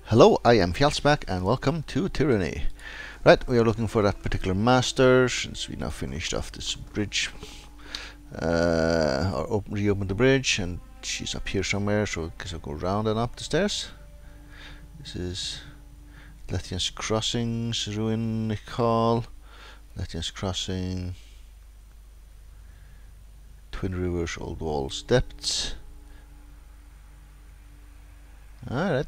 Hello, I am Fjallsback and welcome to Tyranny. Right, we are looking for that particular master since we now finished off this bridge. Or reopened the bridge and she's up here somewhere, so I guess I'll go round and up the stairs. This is Lethian's Crossings, Ruin Hall, Lethian's Crossing, Twin Rivers, Old Walls, Depths. Alright.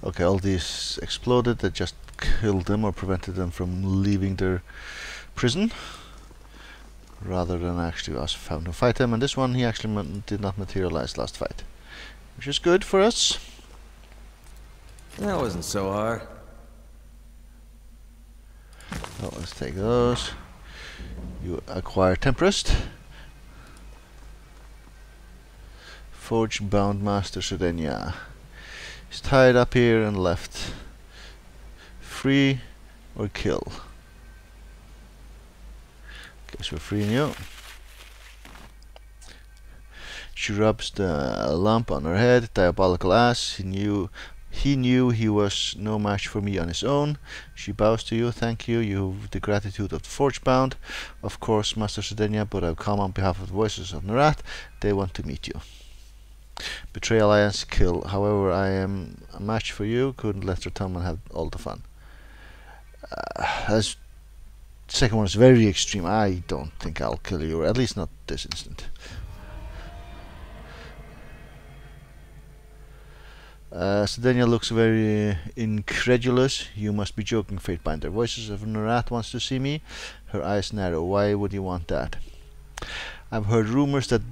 Okay, all these exploded. That just killed them or prevented them from leaving their prison, rather than actually us having to fight them. And this one, he actually did not materialize last fight, which is good for us. That wasn't so hard. Oh, let's take those. You acquire Tempest. Forge bound Master Sedenia. He's tied up here and left. Free or kill? Guess we're freeing you. She rubs the lamp on her head. Diabolical ass. He knew he was no match for me on his own. She bows to you. Thank you. You've the gratitude of the Forgebound. Of course, Master Sedenia, but I've come on behalf of the Voices of Narat. They want to meet you. Betray alliance, kill. However, I am a match for you. Couldn't let her come and have all the fun. As second one is very extreme. I don't think I'll kill you, or at least not this instant. Sedenia looks very incredulous. You must be joking, Fatebinder. Voices of Narat wants to see me. Her eyes narrow. Why would you want that? I've heard rumors that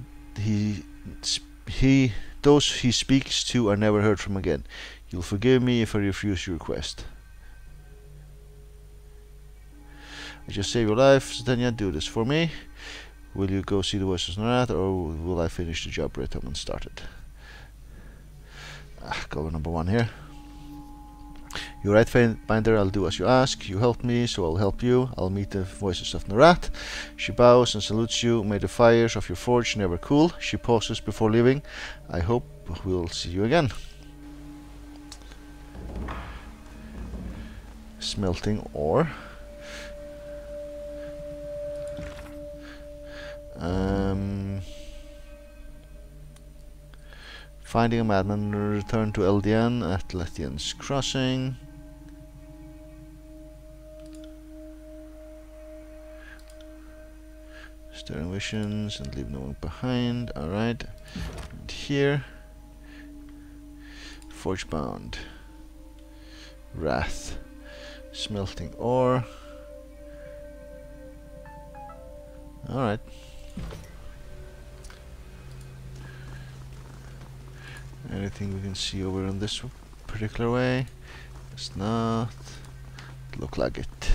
those he speaks to are never heard from again. You'll forgive me if I refuse your request. I just saved your life, Sedenia. Do this for me. Will you go see the Voices of Narat, or will I finish the job Rhythm and started? Go with number one here. You're right, Fatebinder. I'll do as you ask. You helped me, so I'll help you. I'll meet the Voices of Narat. She bows and salutes you. May the fires of your forge never cool. She pauses before leaving. I hope we'll see you again. Smelting ore. Finding a madman. Return to Eldian at Lethian's Crossing. Stirring visions and leave no one behind. Alright. And here. Forgebound. Wrath. Smelting ore. Alright. Anything we can see over in this particular way? Does not look like it.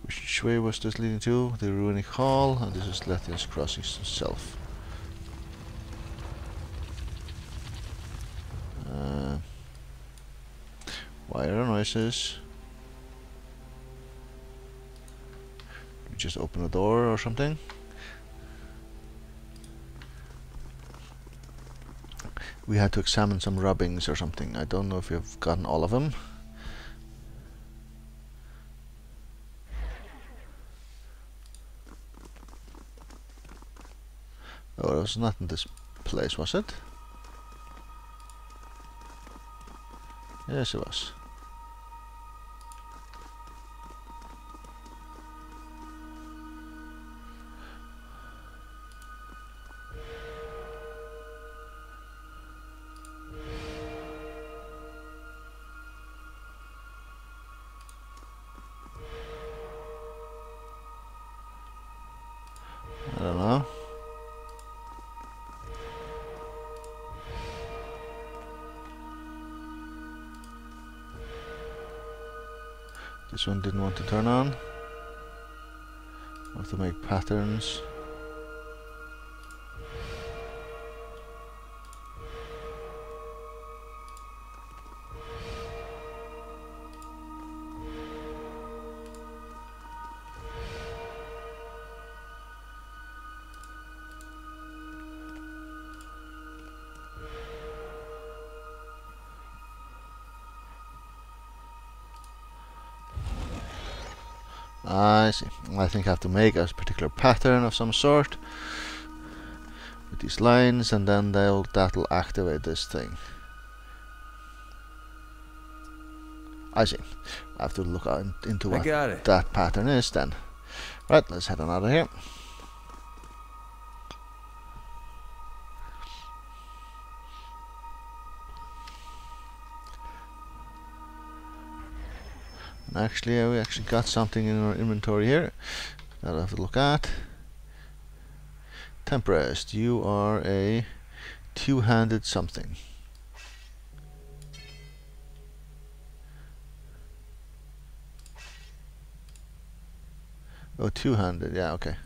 Which way was this leading to? The Ruinic Hall, and this is Lethian's Crossing itself. Wire noises. We just open a door or something. We had to examine some rubbings or something. I don't know if we've gotten all of them. Oh, it was not in this place, was it? Yes, it was. I don't know. This one didn't want to turn on. I have to make patterns. I see. I think I have to make a particular pattern of some sort with these lines, and then that'll activate this thing. I see. I have to look into what that pattern is then. Right, let's head on out of here. Actually, we actually got something in our inventory here that I have to look at. Temperest, you are a two-handed something. Oh, two-handed, yeah, okay.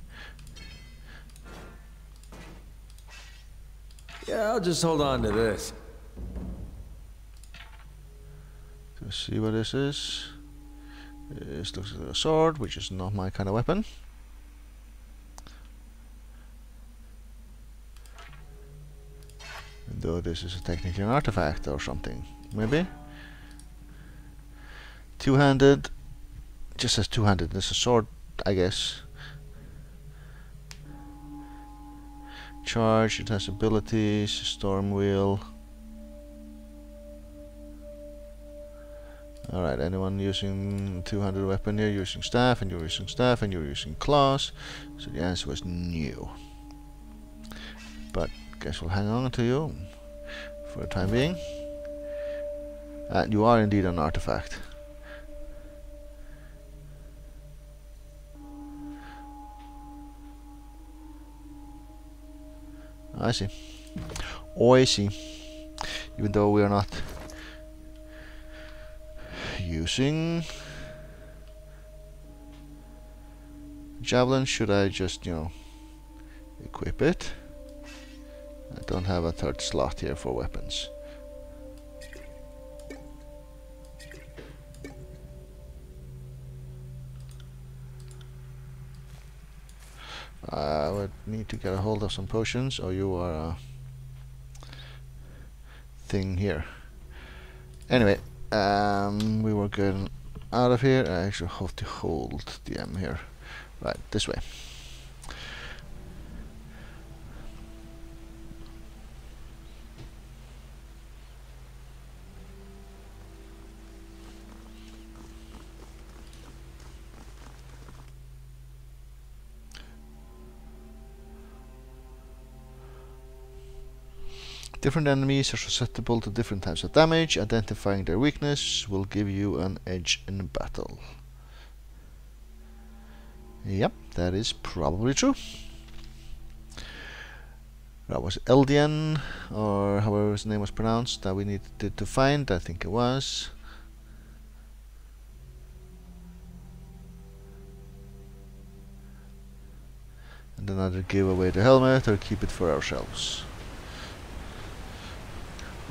Yeah, I'll just hold on to this. Let's see what this is. This looks like a sword, which is not my kind of weapon. Though this is technically an artifact or something, maybe. Two-handed, just says two-handed. This is a sword, I guess. Charge, it has abilities, storm wheel. Alright, anyone using two-handed weapon here? You're using staff, and you're using staff, and you're using claws. So the answer was no. But guess we'll hang on to you for the time being. And you are indeed an artifact. I see. Oh, I see. Even though we are not using javelin, should I just, equip it? I don't have a third slot here for weapons. I would need to get a hold of some potions. Oh, you are a thing here. Anyway, we were getting out of here. I actually have to hold the M here. Right, this way. Different enemies are susceptible to different types of damage. Identifying their weakness will give you an edge in battle. Yep, that is probably true. That was Eldian, or however his name was pronounced, that we needed to find. I think it was. And then either give away the helmet or keep it for ourselves.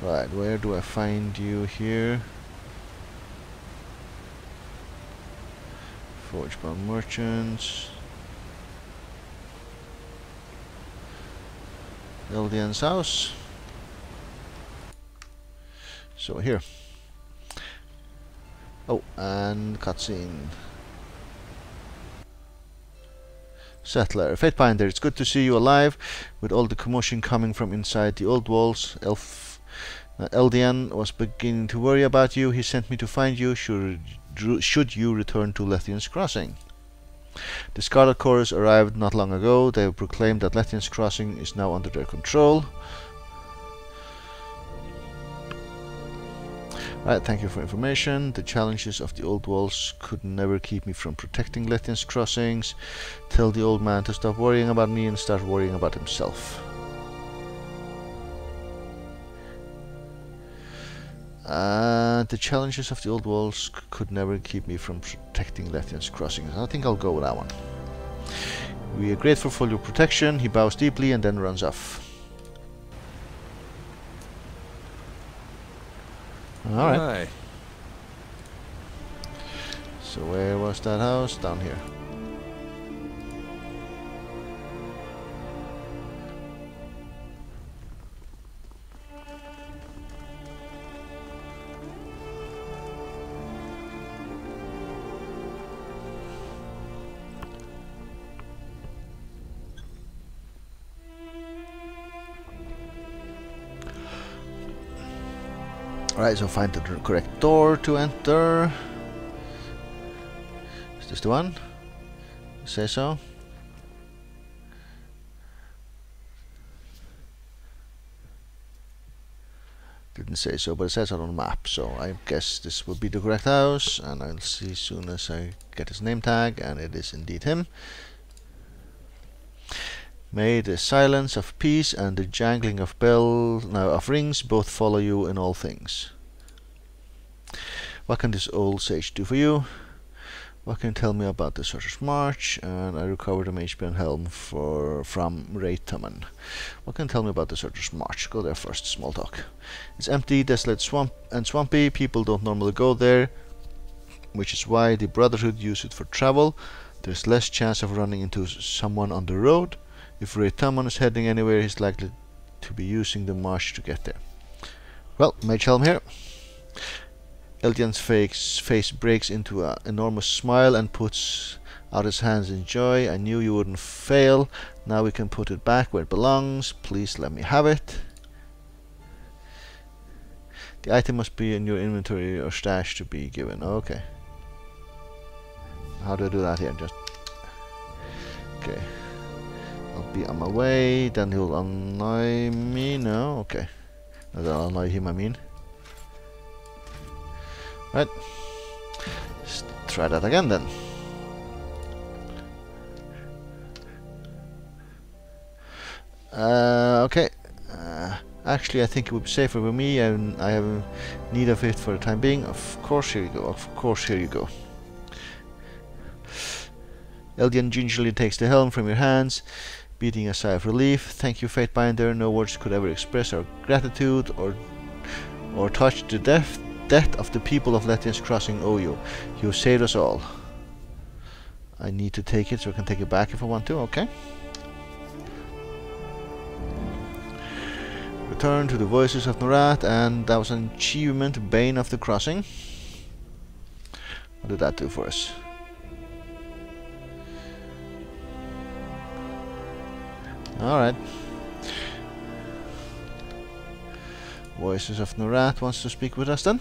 Right, where do I find you here? Forge-bound merchants. Eldian's house. So here. Oh, and cutscene. Settler. Fatebinder, it's good to see you alive. With all the commotion coming from inside the old walls, Eldian was beginning to worry about you. He sent me to find you should you return to Lethian's Crossing. The Scarlet Chorus arrived not long ago. They have proclaimed that Lethian's Crossing is now under their control. Right, thank you for information. The challenges of the old walls could never keep me from protecting Lethian's Crossings. Tell the old man to stop worrying about me and start worrying about himself. The challenges of the old walls could never keep me from protecting Lethian's crossings. I think I'll go with that one. We are grateful for your protection. He bows deeply and then runs off. Alright. Right. So where was that house? Down here. Alright, so find the correct door to enter. Is this the one? Say so. Didn't say so, but it says it on the map, so I guess this will be the correct house, and I'll see as soon as I get his name tag, and it is indeed him. May the silence of peace and the jangling of of rings both follow you in all things. What can this old sage do for you? What can you tell me about the Sorcerer's March? And I recovered a Magebeard helm from Raytaman. What can you tell me about the Sorcerer's March? Go there first, small talk. It's empty, desolate, swampy. People don't normally go there, which is why the Brotherhood use it for travel. There's less chance of running into someone on the road. If Raytaman is heading anywhere, he's likely to be using the marsh to get there. Well, Mage Helm here. Eldian's face breaks into an enormous smile and puts out his hands in joy. I knew you wouldn't fail. Now we can put it back where it belongs. Please let me have it. The item must be in your inventory or stash to be given. Okay. How do I do that here? Just... Okay. I'll be on my way, then he'll annoy me. No? Okay. No, that'll annoy him, I mean. Right. Let's try that again then. Okay. Actually, I think it would be safer with me, and I have need of it for the time being. Of course, here you go. Of course, here you go. Eldian gingerly takes the helm from your hands, beating a sigh of relief. Thank you, Fatebinder. No words could ever express our gratitude or touch the death of the people of Lethian's Crossing owe you. You saved us all. I need to take it so I can take it back if I want to. Okay. Return to the Voices of Norat, and that was an achievement, Bane of the Crossing. What did that do for us? Alright. Voices of Norat wants to speak with us then.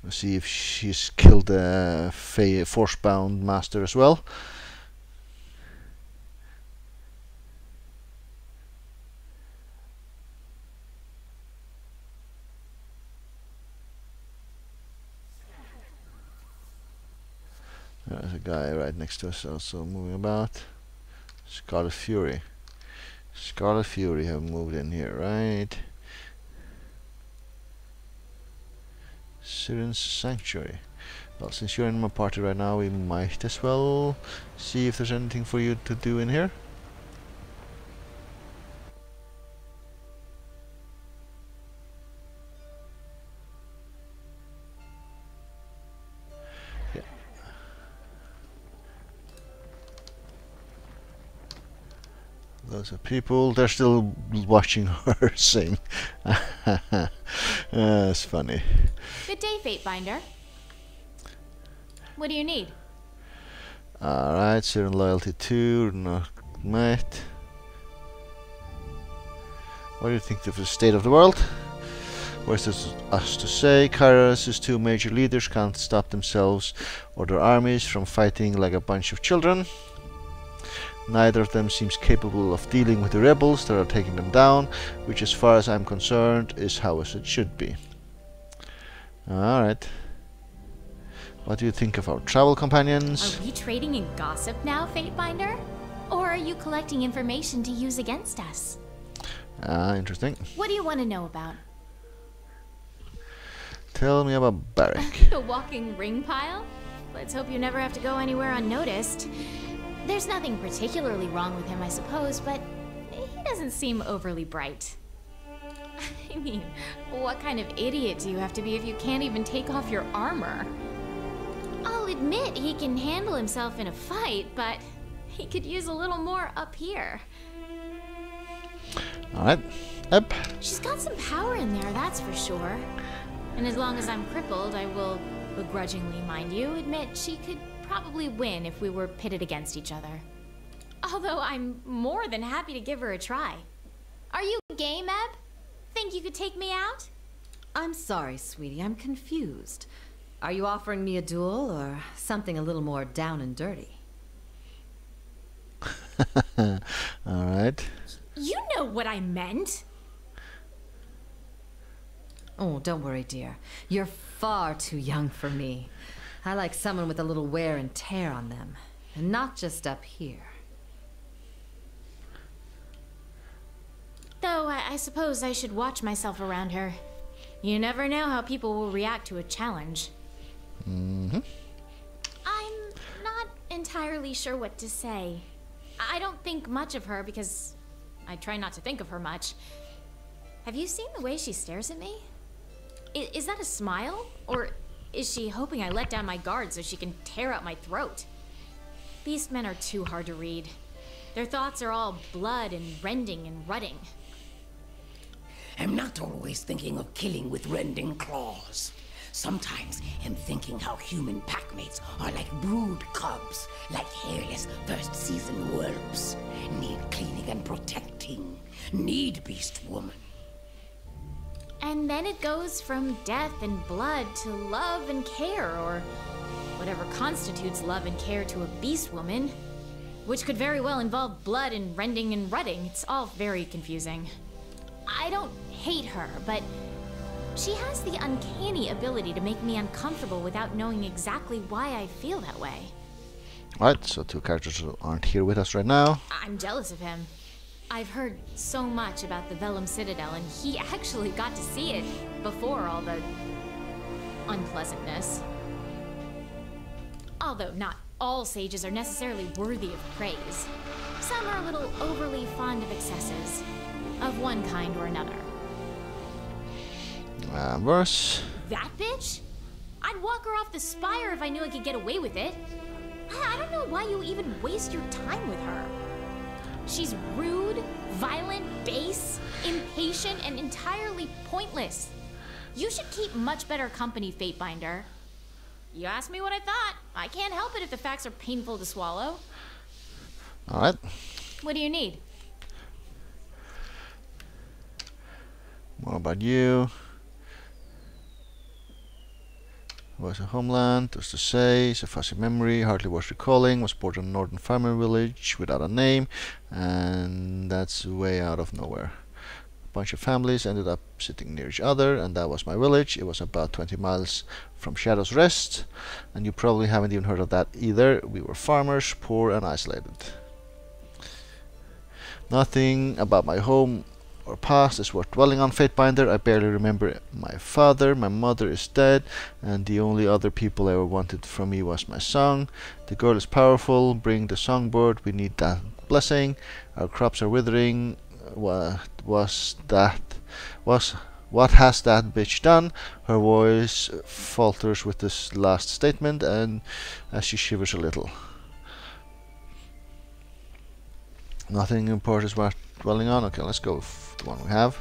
We'll see if she's killed the Forcebound Master as well. There's a guy right next to us also moving about. Scarlet Fury. Scarlet Fury have moved in here, right? Siren's Sanctuary. Well, since you're in my party right now, we might as well see if there's anything for you to do in here. Yeah. Lots of people. They're still watching her sing. That's funny. Good day, Fatebinder. What do you need? Alright, Siren Loyalty 2, not met. What do you think of the state of the world? What's this us to say? Kairos' two major leaders can't stop themselves or their armies from fighting like a bunch of children. Neither of them seems capable of dealing with the rebels that are taking them down, which as far as I'm concerned is how it should be. Alright. What do you think of our travel companions? Are we trading in gossip now, Fatebinder? Or are you collecting information to use against us? Ah, interesting. What do you want to know about? Tell me about Barrack. The walking ring pile? Let's hope you never have to go anywhere unnoticed. There's nothing particularly wrong with him, I suppose, but he doesn't seem overly bright. I mean, what kind of idiot do you have to be if you can't even take off your armor? I'll admit he can handle himself in a fight, but he could use a little more up here. Alright. Up. She's got some power in there, that's for sure. And as long as I'm crippled, I will, begrudgingly mind you, admit she could probably win if we were pitted against each other. Although I'm more than happy to give her a try. Are you game, Eb? Think you could take me out? I'm sorry, sweetie. I'm confused. Are you offering me a duel or something a little more down and dirty? Alright. You know what I meant. Oh, don't worry, dear. You're far too young for me. I like someone with a little wear and tear on them. And not just up here. Though I suppose I should watch myself around her. You never know how people will react to a challenge. Mm-hmm. I'm not entirely sure what to say. I don't think much of her because I try not to think of her much. Have you seen the way she stares at me? Is that a smile? Or is she hoping I let down my guard so she can tear out my throat? Beastmen are too hard to read. Their thoughts are all blood and rending and rutting. I'm not always thinking of killing with rending claws. Sometimes I'm thinking how human packmates are like brood cubs, like hairless first-season whelps. Need cleaning and protecting. Need beast woman. And then it goes from death and blood to love and care, or whatever constitutes love and care to a beast woman, which could very well involve blood and rending and rutting. It's all very confusing. I don't hate her, but she has the uncanny ability to make me uncomfortable without knowing exactly why I feel that way. Alright, so two characters who aren't here with us right now. I'm jealous of him. I've heard so much about the Vellum Citadel, and he actually got to see it before all the unpleasantness. Although not all sages are necessarily worthy of praise. Some are a little overly fond of excesses, of one kind or another. Verse. That bitch? I'd walk her off the spire if I knew I could get away with it. I don't know why you even waste your time with her. She's rude, violent, base, impatient, and entirely pointless. You should keep much better company, Fatebinder. You asked me what I thought. I can't help it if the facts are painful to swallow. Alright. What do you need? More about you. Was a homeland, was to say, it's a fuzzy memory, hardly worth recalling, was born in a northern farmer village without a name, and that's way out of nowhere. A bunch of families ended up sitting near each other, and that was my village. It was about 20 miles from Shadow's Rest, and you probably haven't even heard of that either. We were farmers, poor and isolated. Nothing about my home or past is worth dwelling on, Fatebinder. I barely remember my father. My mother is dead, and the only other people I ever wanted from me was my song. The girl is powerful. Bring the songbird. We need that blessing. Our crops are withering. What has that bitch done? Her voice falters with this last statement, and as she shivers a little. Nothing important is worth dwelling on. Okay, let's go with the one we have.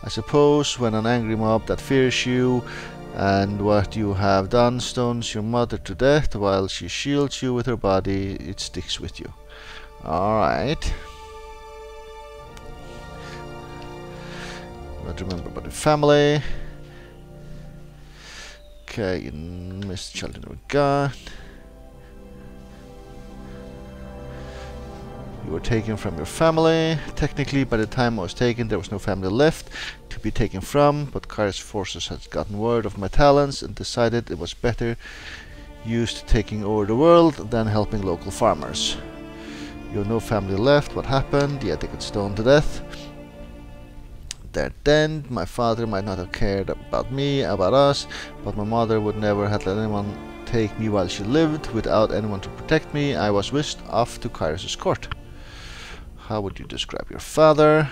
I suppose when an angry mob that fears you and what you have done stones your mother to death while she shields you with her body, it sticks with you. Alright. But remember about the family. Okay, you missed children we got. You were taken from your family. Technically, by the time I was taken, there was no family left to be taken from, but Kai's forces had gotten word of my talents and decided it was better used taking over the world than helping local farmers. You have no family left. What happened? Yeah, they got stoned to death. They're dead. My father might not have cared about me, about us, but my mother would never have let anyone take me while she lived. Without anyone to protect me, I was whisked off to Kyrus' court. How would you describe your father?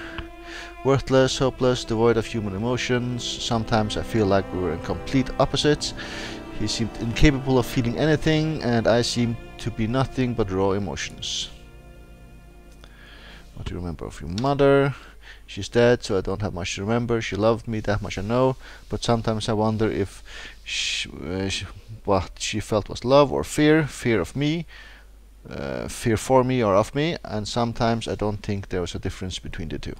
Worthless, hopeless, devoid of human emotions. Sometimes I feel like we were in complete opposites. He seemed incapable of feeling anything, and I seemed to be nothing but raw emotions. What do you remember of your mother? She's dead, so I don't have much to remember. She loved me, that much I know, but sometimes I wonder if what she felt was love or fear. Fear of me, fear for me or of me, and sometimes I don't think there was a difference between the two.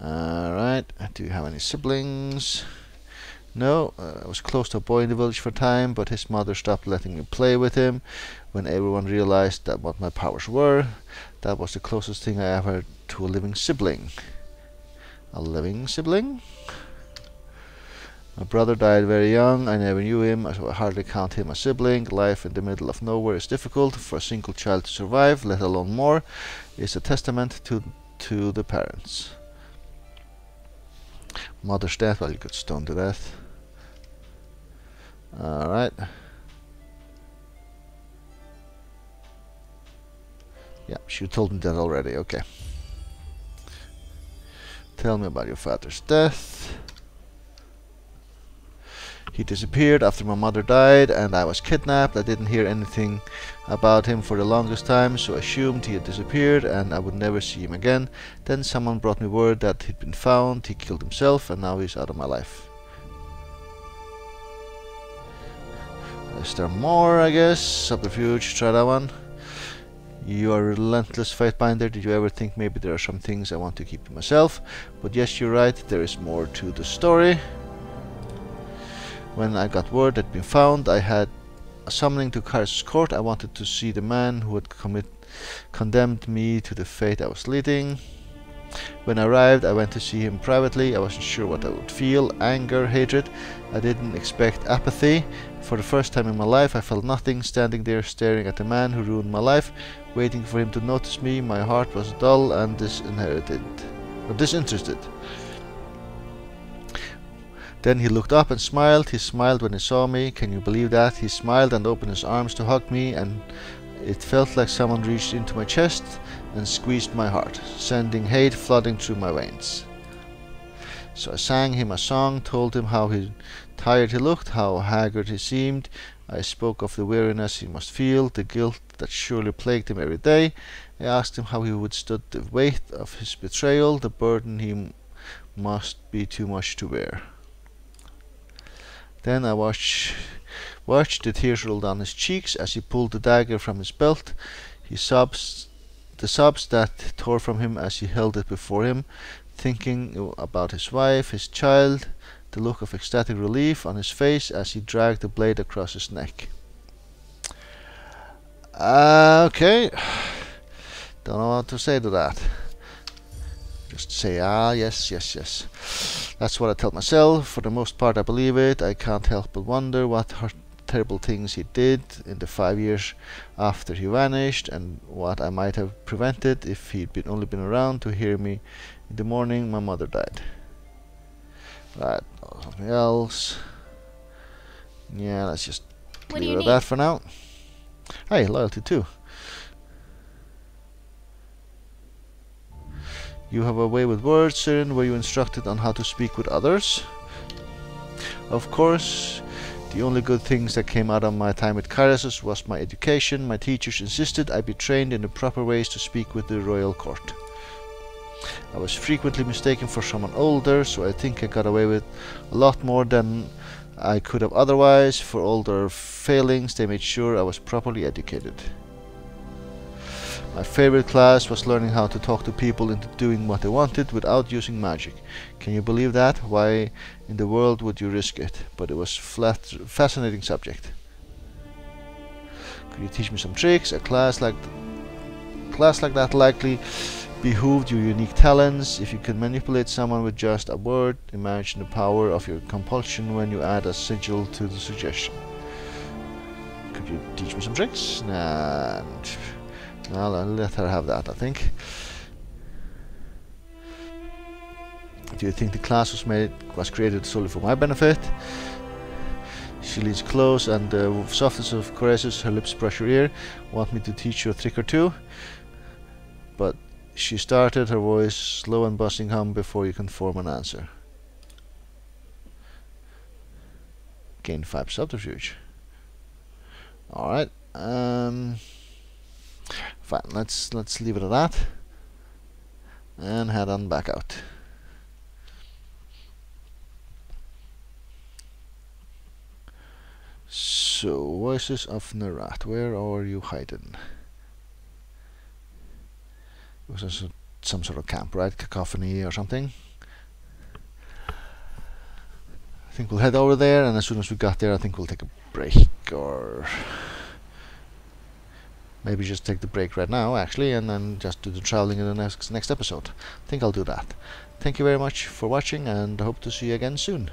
Alright, do you have any siblings? No, I was close to a boy in the village for a time, but his mother stopped letting me play with him when everyone realized that what my powers were. That was the closest thing I ever had to a living sibling. A living sibling? My brother died very young. I never knew him, so I hardly count him a sibling. Life in the middle of nowhere is difficult for a single child to survive, let alone more. It's a testament to the parents. Mother's death, well, you got stoned to death. Alright. Yeah, she told me that already, okay. Tell me about your father's death. He disappeared after my mother died and I was kidnapped. I didn't hear anything about him for the longest time, so I assumed he had disappeared and I would never see him again. Then someone brought me word that he'd been found, he killed himself, and now he's out of my life. Is there more, I guess? Subterfuge, try that one. You are a relentless fight binder. Did you ever think maybe there are some things I want to keep to myself? But yes, you're right, there is more to the story. When I got word that had been found, I had a summoning to Kyrus' court. I wanted to see the man who had condemned me to the fate I was leading. When I arrived, I went to see him privately. I wasn't sure what I would feel. Anger, hatred. I didn't expect apathy. For the first time in my life, I felt nothing, standing there staring at the man who ruined my life, waiting for him to notice me. My heart was dull and disinterested. Then he looked up and smiled. He smiled when he saw me. Can you believe that? He smiled and opened his arms to hug me, and it felt like someone reached into my chest and squeezed my heart, sending hate flooding through my veins. So I sang him a song, told him how tired he looked, how haggard he seemed. I spoke of the weariness he must feel, the guilt that surely plagued him every day. I asked him how he withstood the weight of his betrayal, the burden he must be too much to bear. Then I watched the tears roll down his cheeks as he pulled the dagger from his belt. The sobs that tore from him as he held it before him, thinking about his wife, his child, the look of ecstatic relief on his face as he dragged the blade across his neck. Okay. Don't know what to say to that. Just say, yes, yes, yes. That's what I tell myself. For the most part, I believe it. I can't help but wonder what terrible things he did in the 5 years after he vanished, and what I might have prevented if he'd only been around to hear me in the morning my mother died. Right, something else. Yeah, let's just leave it at that for now. Hey, loyalty too. You have a way with words, Sirin. Were you instructed on how to speak with others? Of course. The only good things that came out of my time at Kyrus was my education. My teachers insisted I be trained in the proper ways to speak with the royal court. I was frequently mistaken for someone older, so I think I got away with a lot more than I could have otherwise. For all their failings, they made sure I was properly educated. My favorite class was learning how to talk to people into doing what they wanted without using magic. Can you believe that? Why in the world would you risk it? But it was fascinating subject. Could you teach me some tricks? A class like that likely behooved your unique talents. If you could manipulate someone with just a word, imagine the power of your compulsion when you add a sigil to the suggestion. Could Could you teach me some tricks? Nah, I'll let her have that, I think. Do you think the class was created solely for my benefit? She leans close and with softness of caresses, her lips brush your ear. Want me to teach you a trick or two? But she started, her voice slow and buzzing hum before you can form an answer. Gain 5 subterfuge. Alright. Fine, let's leave it at that. And head on back out. So, Voices of Nerat, where are you hiding? It was some sort of camp, right? Cacophony or something. I think we'll head over there, and as soon as we got there, I think we'll take a break, or maybe just take the break right now, actually, and then just do the traveling in the next episode. I think I'll do that. Thank you very much for watching, and I hope to see you again soon.